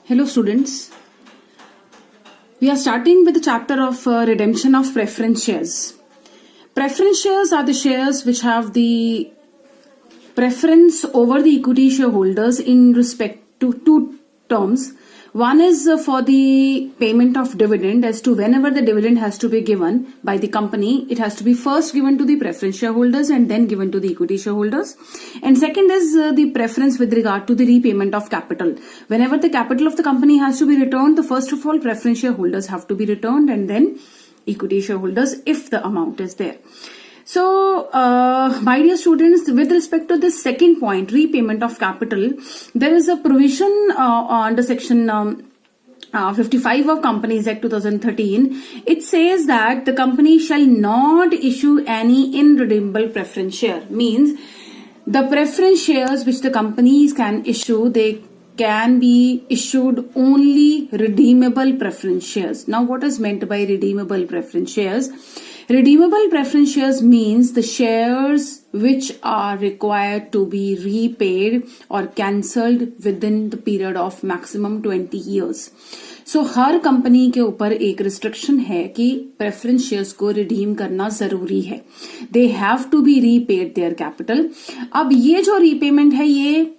Hello students, we are starting with the chapter of redemption of preference shares. Preference shares are the shares which have the preference over the equity shareholders in respect to two terms. One is for the payment of dividend, as to whenever the dividend has to be given by the company, it has to be first given to the preference shareholders and then given to the equity shareholders. And second is the preference with regard to the repayment of capital. Whenever the capital of the company has to be returned, the first of all preference shareholders have to be returned and then equity shareholders if the amount is there. So, my dear students, with respect to this second point, repayment of capital, there is a provision under section 55 of Companies Act 2013. It says that the company shall not issue any irredeemable preference share. Means the preference shares which the companies can issue, they can be issued only redeemable preference shares. Now, what is meant by redeemable preference shares? Redeemable preference shares means the shares which are required to be repaid or cancelled within the period of maximum 20 years. So her company के ऊपर एक restriction है कि preference shares को redeem करना जरूरी है. They have to be repaid their capital. अब ये जो रीपेमेंट है ये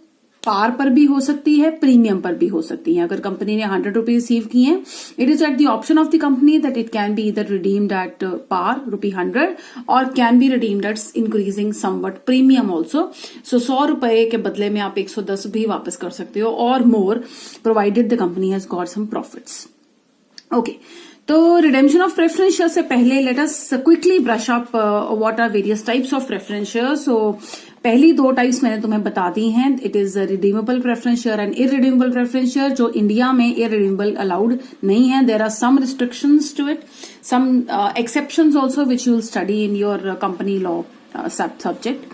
पार पर भी हो सकती है, प्रीमियम पर भी हो सकती है. अगर कंपनी ने 100 रुपीज रिसीव किए हैं, it is at the option of the company that it can be either redeemed at par ₹100 और can be redeemed at increasing somewhat premium also. So 100 रुपए के बदले में आप 110 भी वापस कर सकते हो और more, provided the company has got some profits. Okay, तो रिडेम्पशन ऑफ प्रेफरेंस शेयर से पहले let us quickly brush up what are various types of preference share. So पहली दो टाइप्स मैंने तुम्हें बता दी हैं. It is redeemable preference share and irredeemable preference share. जो इंडिया में इररिडीमेबल अलाउड नहीं है, there are some restrictions to it, some exceptions also which you will study in your company law subject.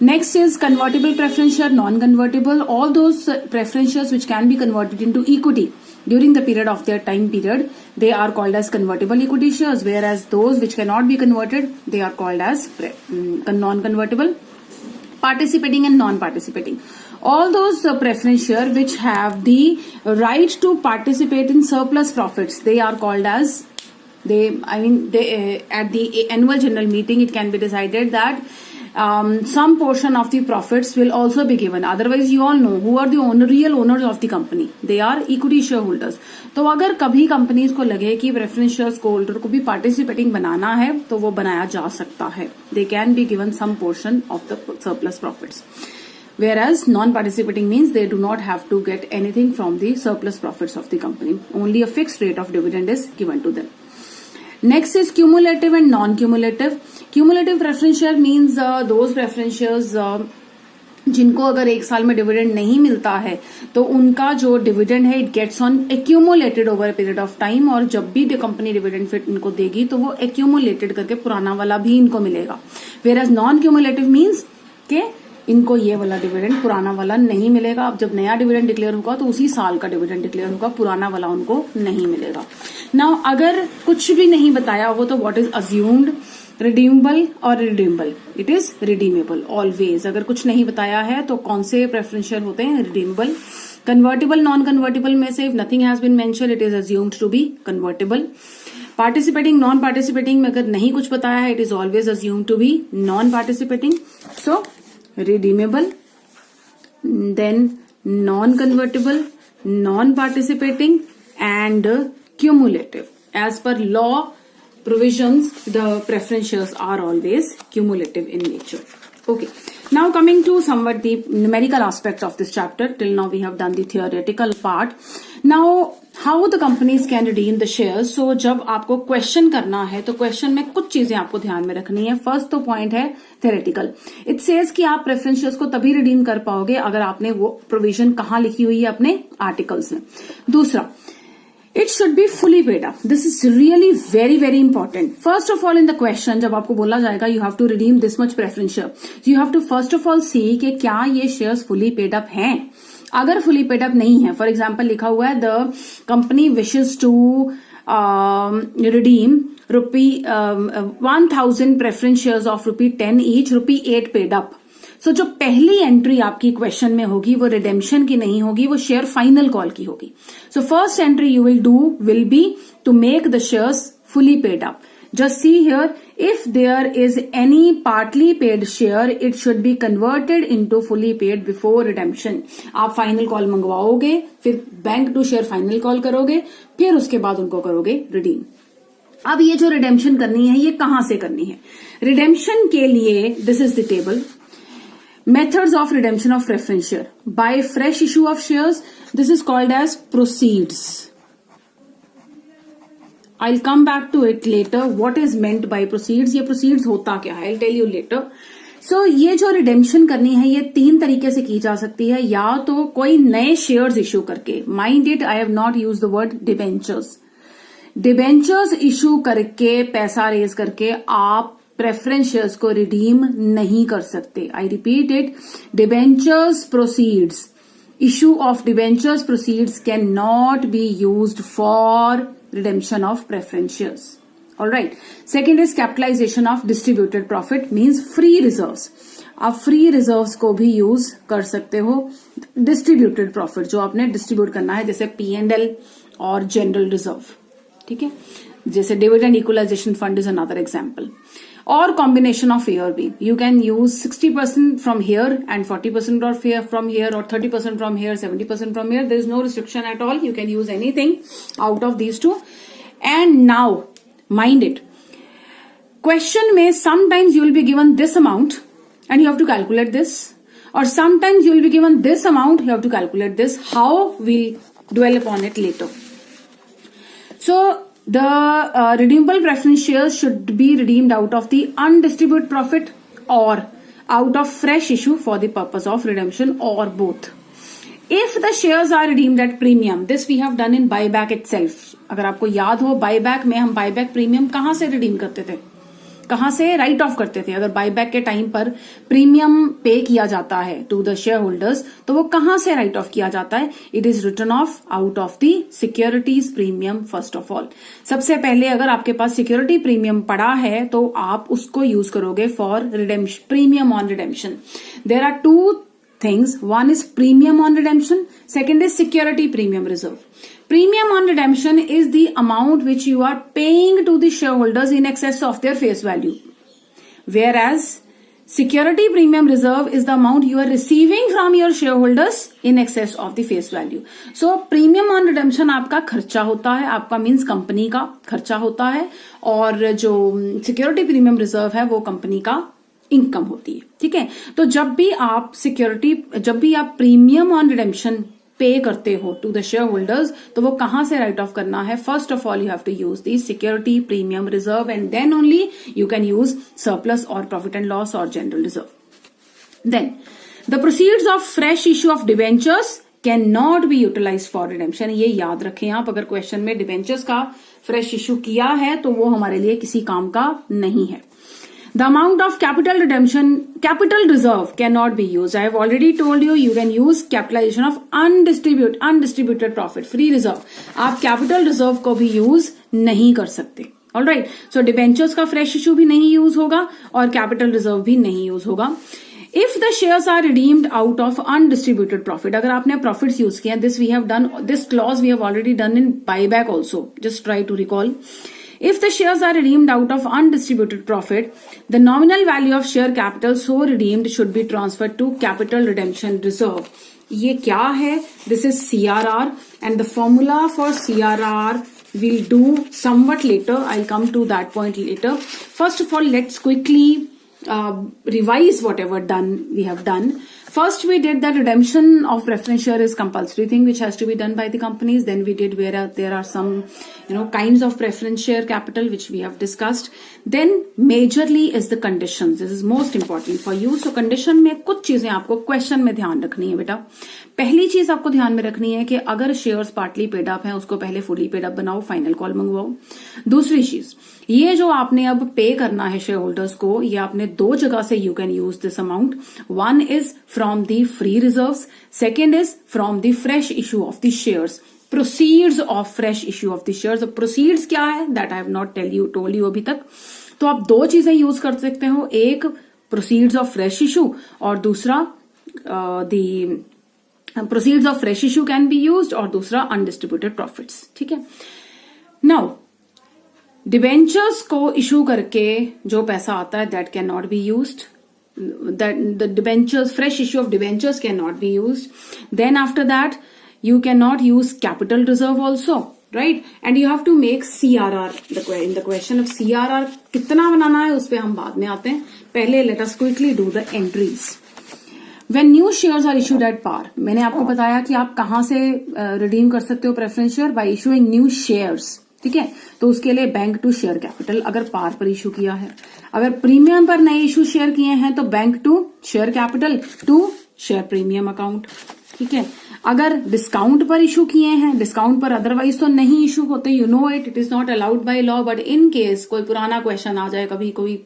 Next is convertible preference share, non-convertible. All those preference shares which can be converted into equity during the period of their time period, they are called as convertible equity shares. Whereas those which cannot be converted, they are called as non-convertible. Participating and non-participating. All those preference share which have the right to participate in surplus profits, they are called as at the annual general meeting it can be decided that some portion of the profits will also be given. Otherwise, you all know who are the real owners of the company. They are equity shareholders. तो अगर कभी companies को लगे कि preference shares को holder को भी participating बनाना है तो वो बनाया जा सकता है. They can be given some portion of the surplus profits. Whereas non-participating means they do not have to get anything from the surplus profits of the company. Only a fixed rate of dividend is given to them. Next is cumulative and non-cumulative. Cumulative preference share means those preference shares जिनको अगर एक साल में dividend नहीं मिलता है तो उनका जो डिविडेंड है it gets on accumulated over a period of time. और जब भी कंपनी डिविडेंड फिर इनको देगी तो वो एक्यूमुलेटेड करके पुराना वाला भी इनको मिलेगा. Whereas non cumulative means के इनको ये वाला डिविडेंड पुराना वाला नहीं मिलेगा. अब जब नया डिविडेंड डिक्लेयर होगा तो उसी साल का डिविडेंड डिक्लेयर होगा, पुराना वाला उनको नहीं मिलेगा. नाउ अगर कुछ भी नहीं बताया हो तो व्हाट इज अज्यूम्ड, रिडीमेबल और redeemable. It is redeemable always. अगर कुछ नहीं बताया है तो कौन से प्रेफरेंस शेयर होते हैं? रिडीमेबल. कन्वर्टेबल, नॉन कन्वर्टेबल में से if nothing has been mention it is assumed to be convertible. Participating, non participating में अगर नहीं कुछ बताया है it is always assumed to be non participating. So redeemable, then non-convertible, non-participating and cumulative. As per law provisions, the preference shares are always cumulative in nature. Okay. Now coming to somewhat the numerical aspect of this chapter. Till now we have done the theoretical part. Now how the companies can redeem the shares. So जब आपको question करना है तो question में कुछ चीजें आपको ध्यान में रखनी है. फर्स्ट तो पॉइंट है theoretical. It says कि आप प्रेफरेंस शेयर्स को तभी रिडीम कर पाओगे अगर आपने वो प्रोविजन कहाँ लिखी हुई है अपने आर्टिकल्स में. दूसरा, it should be fully paid up. This is really very very important. First of all in the question जब आपको बोला जाएगा you have to redeem this much preference share, you have to first of all see कि क्या ये shares fully paid up हैं. अगर fully paid up नहीं है, for example लिखा हुआ है the company wishes to redeem ₹1,000 preference shares of ₹10 each, ₹8 paid up. सो जो पहली एंट्री आपकी क्वेश्चन में होगी वो रिडेम्पशन की नहीं होगी, वो शेयर फाइनल कॉल की होगी. So first entry you will do will be to make the shares fully paid up. Just see here, if there is any partly paid share, it should be converted into fully paid before redemption. आप final call मंगवाओगे, फिर bank to share final call करोगे, फिर उसके बाद उनको करोगे redeem. अब ये जो रिडेम्पशन करनी है ये कहां से करनी है? रिडेम्पशन के लिए this is the table. Methods of redemption of preference share. By fresh issue of shares, this is called as proceeds. I'll come back to it later. What is meant by proceeds? ये proceeds होता क्या है? I'll tell you later. So ये जो redemption करनी है ये 3 तरीके से की जा सकती है. या तो कोई नए shares issue करके, mind it, I have not used the word debentures. Debentures issue करके पैसा रेज करके आप preference shares को redeem नहीं कर सकते. I repeat it, debentures proceeds. Issue of debentures proceeds cannot be used for redemption of preference shares. All right. Second is capitalization of distributed profit, means free reserves. आप free reserves को भी use कर सकते हो. Distributed profit जो आपने distribute करना है, जैसे P&L और general reserve. ठीक है, जैसे dividend equalization fund is another example. Or combination of A or B. You can use 60% from here and 40% of here from here, or 30% from here, 70% from here. There is no restriction at all. You can use anything out of these two. And now, mind it. Question में sometimes you will be given this amount and you have to calculate this. Or sometimes you will be given this amount, you have to calculate this. How? We'll dwell upon it later. So, the redeemable preference shares should be redeemed out of the undistributed profit or out of fresh issue for the purpose of redemption, or both. If the shares are redeemed at premium, this we have done in buyback itself. अगर आपको याद हो, buyback में हम buyback premium कहां से redeem करते थे, कहां से राइट ऑफ करते थे? अगर बायबैक के टाइम पर प्रीमियम पे किया जाता है टू द शेयर होल्डर्स, तो वो कहां से राइट ऑफ किया जाता है? It is return of out of the securities premium first of all. सबसे पहले अगर आपके पास सिक्योरिटी प्रीमियम पड़ा है तो आप उसको यूज करोगे for redemption, premium on redemption. There are 2 things. One is premium on redemption. Second is security premium reserve. Premium on redemption is the amount which you are paying to the shareholders in excess of their face value. Whereas security premium reserve is the amount you are receiving from your shareholders in excess of the face value. So premium on redemption आपका खर्चा होता है, आपका means company का खर्चा होता है, और जो security premium reserve है वो कंपनी का इनकम होती है. ठीक है, तो जब भी आप प्रीमियम ऑन रिडेम्पशन पे करते हो टू द शेयर होल्डर्स, तो वो कहां से राइट ऑफ करना है? First of all you have to use the security premium reserve, and then only you can use surplus और प्रॉफिट एंड लॉस और general reserve. Then the proceeds of fresh issue of debentures can not be utilise for redemption. ये याद रखें आप, अगर question में debentures का fresh issue किया है तो वो हमारे लिए किसी काम का नहीं है. The amount of capital reserve cannot be used. I have already told you, you can use capitalization of undistributed profit, free reserve. आप capital reserve को भी use नहीं कर सकते. Alright, so debentures का fresh issue भी नहीं use होगा और capital reserve भी नहीं use होगा. If the shares are redeemed out of undistributed profit, अगर आपने profits use किया, this clause we have already done in buyback also. Just try to recall. If the shares are redeemed out of undistributed profit, the nominal value of share capital so redeemed should be transferred to capital redemption reserve. ये क्या है? This is CRR, and the formula for CRR we'll do somewhat later. I'll come to that point later. First of all, let's quickly revise whatever we have done. First, we did that redemption of preference share is compulsory thing which has to be done by the companies. Then we did where there are some, kinds of preference share capital which we have discussed. Then majorly is the conditions. This is most important for you. So condition में कुछ चीजें आपको question में ध्यान रखनी है बेटा. पहली चीज आपको ध्यान में रखनी है कि अगर शेयर्स पार्टली पेड अप है उसको पहले फुली पेड अप बनाओ, फाइनल कॉल मंगवाओ. दूसरी चीज, ये जो आपने अब पे करना है शेयर होल्डर्स को, ये आपने 2 जगह से you can use this amount. One is from the free reserves, second is from the fresh issue of the shares. Proceeds of fresh issue of the shares. Proceeds क्या है that I have not told you अभी तक. तो आप 2 चीजें use कर सकते हो. एक प्रोसीड्स ऑफ फ्रेश इशू, और दूसरा the proceeds of fresh issue can be used, और दूसरा अनडिस्ट्रीब्यूटेड प्रॉफिट्स. ठीक है. नाउ डिबेंचर्स को इशू करके जो पैसा आता है that can not be used. That the debentures, fresh issue of debentures cannot be used. Then after that, you cannot use capital reserve also, right? And you have to make CRR. In the question of CRR कितना बनाना है उस पे हम बाद में आते हैं. पहले let us quickly do the entries. When new shares are issued at par, मैंने आपको बताया कि आप कहां से redeem कर सकते हो preference share by issuing new shares. ठीक है. तो उसके लिए बैंक टू शेयर कैपिटल अगर पार पर इशू किया है, अगर प्रीमियम पर नए इशू शेयर किए हैं तो bank to share capital to share premium account. ठीक है. अगर डिस्काउंट पर इशू किए हैं, डिस्काउंट पर अदरवाइज तो नहीं इशू होते, you know it is not allowed by law, but in case कोई पुराना क्वेश्चन आ जाए, कभी कोई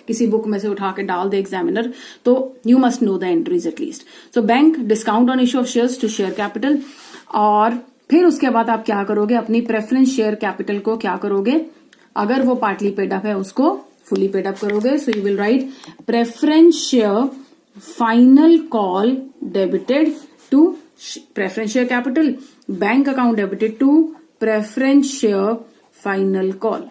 किसी बुक में से उठा के डाल दे एग्जामिनर, तो you must know the entries at least. So bank discount on issue of shares to share capital, और फिर उसके बाद आप क्या करोगे, अपनी प्रेफरेंस शेयर कैपिटल को क्या करोगे, अगर वो पार्टली पेड अप है उसको फुली पेड अप करोगे. So you will write preference share final call debited to preference share capital, bank account debited to preference share final call.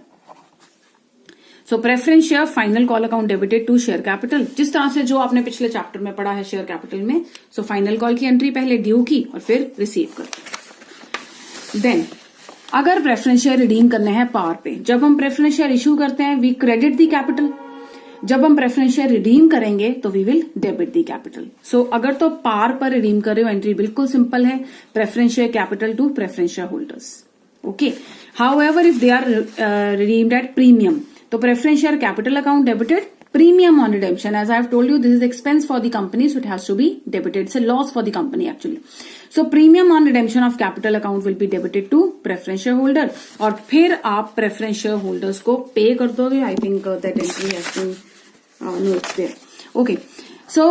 So preference share final call account debited to share capital, जिस तरह से जो आपने पिछले chapter में पढ़ा है share capital में. सो फाइनल कॉल की एंट्री पहले ड्यू की और फिर रिसीव कर. देन अगर प्रेफरेंस शेयर रिडीम करने हैं पार पे, जब हम प्रेफरेंस शेयर इशू करते हैं वी क्रेडिट द कैपिटल, जब हम प्रेफरेंस शेयर रिडीम करेंगे तो we will debit the capital. So अगर तो पार पर रिडीम कर रहे हो, एंट्री बिल्कुल सिंपल है, preference share capital to preference share holders. Okay. However if they are redeemed at premium, तो preference share capital account debited, premium on redemption, as I have told you, this is expense for the company, so it has to be debited. It's a loss for the company actually. So premium on redemption of capital account will be debited to preference shareholder, और फिर आप preference shareholders को pay कर दोगे. I think that entry has been no, it's there. Okay. So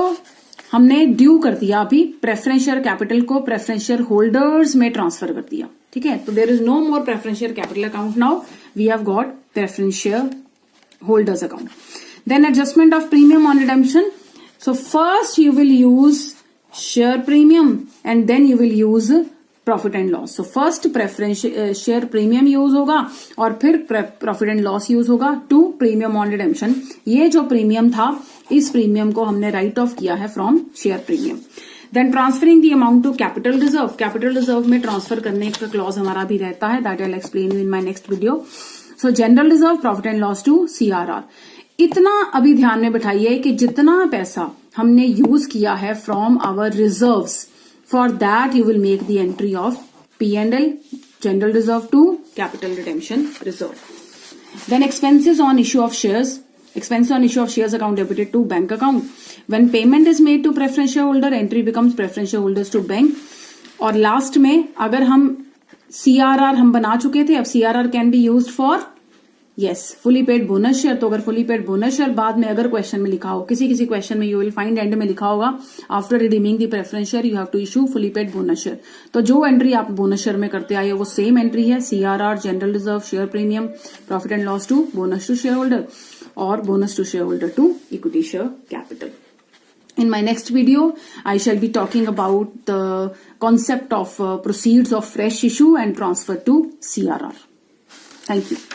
हमने due कर दिया अभी, प्रेफरेंस शेयर कैपिटल को प्रेफरेंस शेयर होल्डर्स में ट्रांसफर कर दिया. ठीक है. तो there is no more preference share capital account, now we have got preference share holders account. Then adjustment of premium on redemption. So first you will use share premium and then you will use profit and loss. So first preference share premium use होगा और फिर profit and loss use होगा to premium on redemption. ये जो premium था, इस premium को हमने write off किया है from share premium. Then transferring the amount to capital reserve. Capital reserve में transfer करने का clause हमारा भी रहता है, that I'll explain you in my next video. So general reserve, profit and loss to CRR. इतना अभी ध्यान में बिठाइए कि जितना पैसा हमने यूज किया है from our reserves, for that you will make the entry of P&L, general reserve to capital redemption reserve. Then expenses on issue of shares, expense on issue of shares account debited to bank account. When payment is made to preference shareholder, entry becomes preference shareholders to bank. और last में अगर हम CRR हम बना चुके थे, अब CRR can be used for yes fully paid bonus share. तो अगर फुली पेड बोनस शेयर बाद में अगर क्वेश्चन में लिखा हो, किसी क्वेश्चन में यू विल फाइंड एंड में लिखा होगा after redeeming the preference share you have to issue fully paid bonus share. तो जो एंट्री आप बोनस शेयर में करते आए हो वो सेम एंट्री है, CRR, general reserve, share premium, profit and loss to bonus to share holder, और bonus to share holder to equity share capital. In my next video, I shall be talking about the concept of proceeds of fresh issue and transfer to CRR. Thank you.